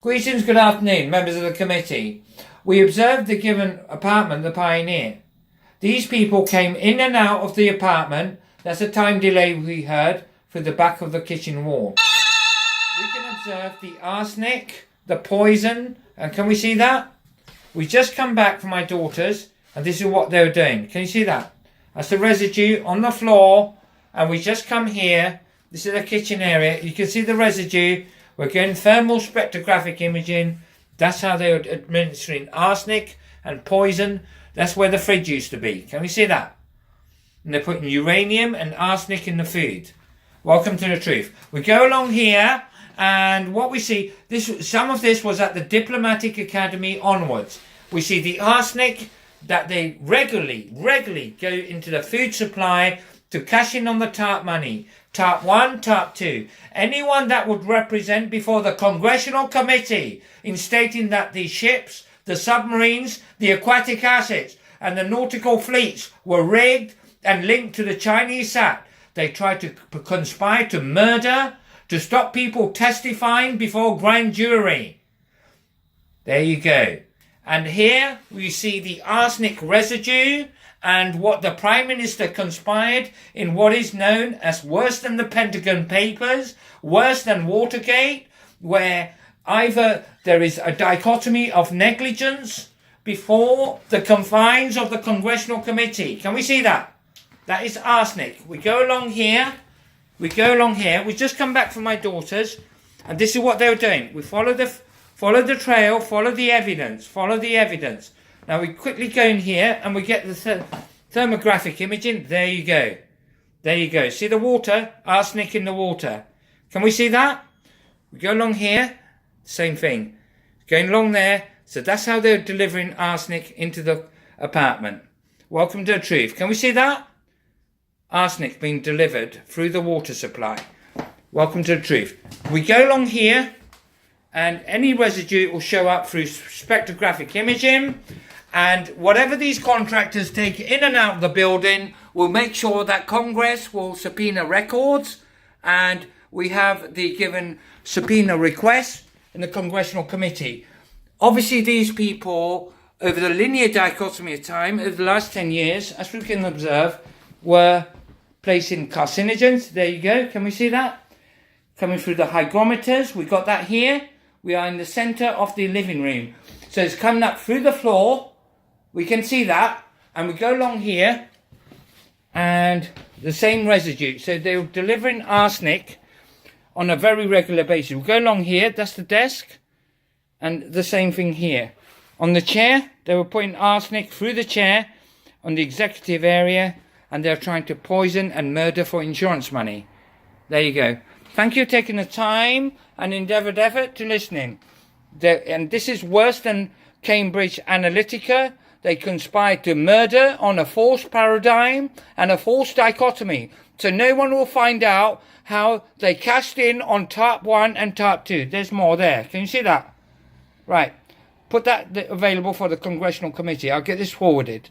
Greetings, good afternoon, members of the committee. We observed the given apartment, the Pioneer. These people came in and out of the apartment. That's a time delay we heard through the back of the kitchen wall. We can observe the arsenic, the poison, and can we see that? We just come back from my daughters, and this is what they were doing. Can you see that? That's the residue on the floor, and we just come here. This is the kitchen area. You can see the residue. We're getting thermal spectrographic imaging. That's how they were administering arsenic and poison. That's where the fridge used to be. Can we see that? And they're putting uranium and arsenic in the food. Welcome to the truth. We go along here, and what we see, some of this was at the Diplomatic Academy onwards. We see the arsenic that they regularly go into the food supply to cash in on the Tarp money. Tarp 1, Tarp 2. Anyone that would represent before the Congressional Committee in stating that the ships, the submarines, the aquatic assets and the nautical fleets were rigged and linked to the Chinese sat. They tried to conspire to murder, to stop people testifying before grand jury. There you go. And here we see the arsenic residue and what the Prime Minister conspired in what is known as worse than the Pentagon Papers, worse than Watergate, where either there is a dichotomy of negligence before the confines of the Congressional Committee. Can we see that? That is arsenic. We go along here. We just come back from my daughters, and this is what they were doing. We follow the trail, follow the evidence. Now we quickly go in here and we get the thermographic imaging. There you go. See the water? Arsenic in the water. Can we see that? We go along here. Same thing. Going along there. So that's how they're delivering arsenic into the apartment. Welcome to the truth. Can we see that? Arsenic being delivered through the water supply. Welcome to the truth. We go along here, and any residue will show up through spectrographic imaging. And whatever these contractors take in and out of the building will make sure that Congress will subpoena records, and we have the given subpoena requests in the Congressional Committee. Obviously, these people, over the linear dichotomy of time, over the last 10 years, as we can observe, were placing carcinogens. There you go. Can we see that? Coming through the hygrometers. We got that here. We are in the center of the living room. So it's coming up through the floor. We can see that. And we go along here. And the same residue. So they were delivering arsenic on a very regular basis. We go along here. That's the desk. And the same thing here. On the chair, they were putting arsenic through the chair on the executive area. And they're trying to poison and murder for insurance money. There you go. Thank you for taking the time and endeavoured effort to listening. And this is worse than Cambridge Analytica. They conspired to murder on a false paradigm and a false dichotomy. So no one will find out how they cashed in on Tarp 1 and Tarp 2. There's more there. Can you see that? Right. Put that available for the Congressional Committee. I'll get this forwarded.